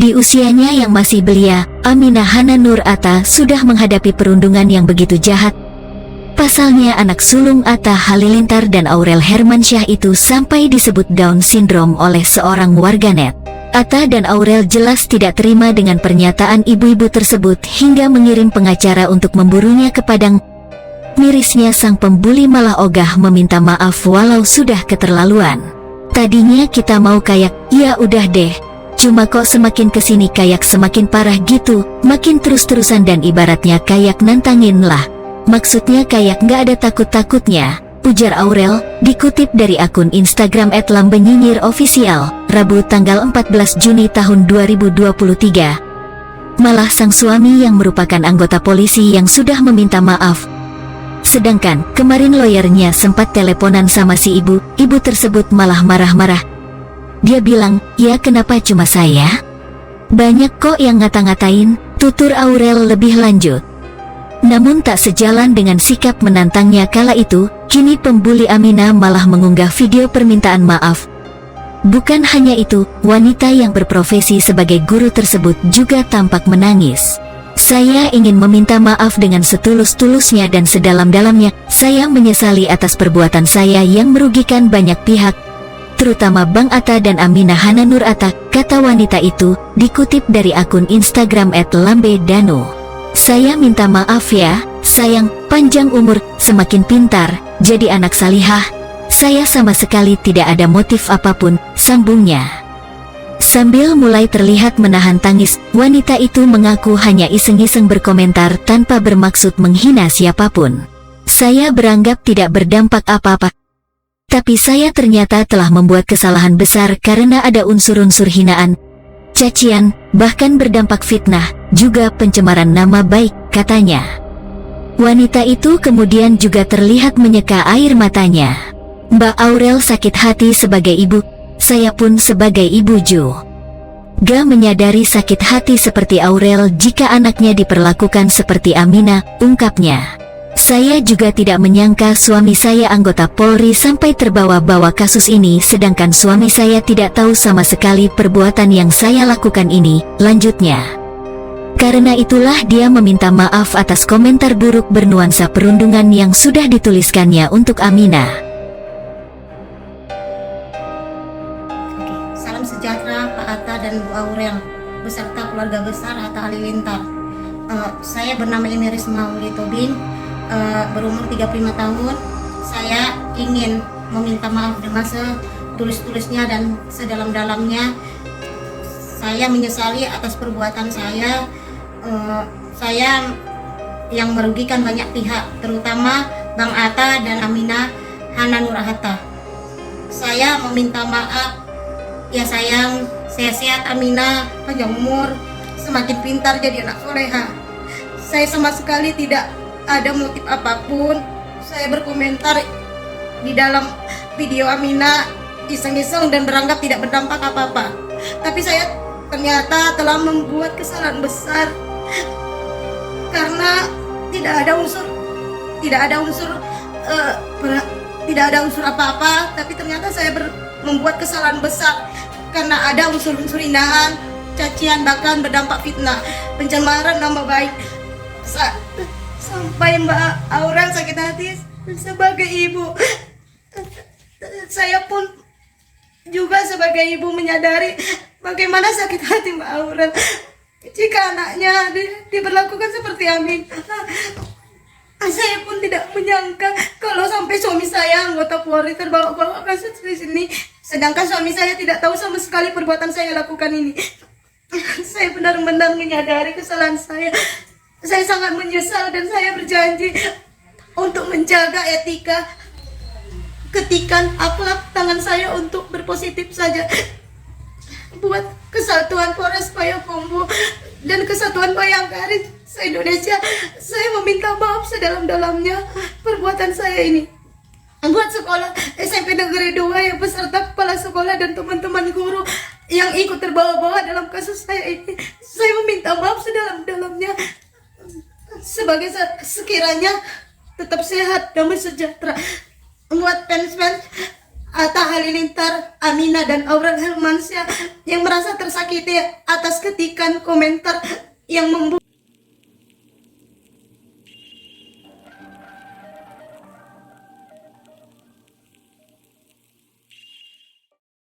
Di usianya yang masih belia, Aminah Hana Nur Atta sudah menghadapi perundungan yang begitu jahat. Pasalnya anak sulung Atta Halilintar dan Aurel Hermansyah itu sampai disebut Down Syndrome oleh seorang warganet. Atta dan Aurel jelas tidak terima dengan pernyataan ibu-ibu tersebut hingga mengirim pengacara untuk memburunya ke Padang. Mirisnya sang pembuli malah ogah meminta maaf walau sudah keterlaluan. Tadinya kita mau kayak, ya udah deh. Cuma kok semakin kesini kayak semakin parah gitu, makin terus-terusan dan ibaratnya kayak nantangin lah. Maksudnya kayak nggak ada takut-takutnya, ujar Aurel, dikutip dari akun Instagram @lambenyinyirofficial, Rabu tanggal 14 Juni tahun 2023. Malah sang suami yang merupakan anggota polisi yang sudah meminta maaf. Sedangkan kemarin lawyernya sempat teleponan sama si ibu tersebut malah marah-marah. Dia bilang, ya kenapa cuma saya? Banyak kok yang ngata-ngatain, tutur Aurel lebih lanjut. Namun tak sejalan dengan sikap menantangnya kala itu, kini pembuli Aminah malah mengunggah video permintaan maaf. Bukan hanya itu, wanita yang berprofesi sebagai guru tersebut juga tampak menangis. Saya ingin meminta maaf dengan setulus-tulusnya dan sedalam-dalamnya. Saya menyesali atas perbuatan saya yang merugikan banyak pihak, terutama Bang Atta dan Aminah Hana Nur Atta, kata wanita itu, dikutip dari akun Instagram @lambedanu. Saya minta maaf ya, sayang, panjang umur, semakin pintar, jadi anak salihah. Saya sama sekali tidak ada motif apapun, sambungnya. Sambil mulai terlihat menahan tangis, wanita itu mengaku hanya iseng-iseng berkomentar tanpa bermaksud menghina siapapun. Saya beranggap tidak berdampak apa-apa. Tapi saya ternyata telah membuat kesalahan besar karena ada unsur-unsur hinaan, cacian, bahkan berdampak fitnah, juga pencemaran nama baik, katanya. Wanita itu kemudian juga terlihat menyeka air matanya. Mbak Aurel sakit hati sebagai ibu, saya pun sebagai ibu juga menyadari sakit hati seperti Aurel jika anaknya diperlakukan seperti Aminah, ungkapnya. Saya juga tidak menyangka suami saya anggota Polri sampai terbawa-bawa kasus ini, sedangkan suami saya tidak tahu sama sekali perbuatan yang saya lakukan ini, lanjutnya. Karena itulah dia meminta maaf atas komentar buruk bernuansa perundungan yang sudah dituliskannya untuk Aminah. Salam sejahtera Pak Atta dan Bu Aurel beserta keluarga besar Atta Halilintar. Saya bernama Emiris Mauli Tobing. Berumur 35 tahun. Saya ingin meminta maaf dengan setulus-tulusnya dan sedalam-dalamnya. Saya menyesali atas perbuatan saya. Saya yang merugikan banyak pihak, terutama Bang Atta dan Aminah Hana Nur Atta. Saya meminta maaf. Ya sayang, sehat-sehat Aminah, panjang umur, semakin pintar jadi anak soleha. Saya sama sekali tidak ada motif apapun. Saya berkomentar di dalam video Aminah iseng-iseng dan beranggap tidak berdampak apa-apa. Tapi saya ternyata telah membuat kesalahan besar karena tidak ada unsur apa-apa. Tapi ternyata saya membuat kesalahan besar karena ada unsur-unsur hinaan, cacian, bahkan berdampak fitnah, pencemaran nama baik. Sampai Mbak Aurel sakit hati sebagai ibu. Saya pun juga sebagai ibu menyadari bagaimana sakit hati Mbak Aurel jika anaknya diperlakukan seperti Amin. Saya pun tidak menyangka kalau sampai suami saya anggota Polri terbawa-bawa kasus di sini, sedangkan suami saya tidak tahu sama sekali perbuatan saya lakukan ini. Saya benar-benar menyadari kesalahan saya. Saya sangat menyesal dan saya berjanji untuk menjaga etika, ketikan, akhlak tangan saya untuk berpositif saja buat kesatuan Polres Payakumbuh dan kesatuan Bayangkari se-Indonesia. Saya meminta maaf sedalam-dalamnya perbuatan saya ini. Buat sekolah SMP Negeri 2 yang beserta kepala sekolah dan teman-teman guru yang ikut terbawa-bawa dalam kasus saya ini, saya meminta maaf sedalam-dalamnya. Sebagai sekiranya tetap sehat, damai sejahtera. Buat fans-fans Atta Halilintar, Amina dan Aurel Hermansyah yang merasa tersakiti atas ketikan komentar yang membuat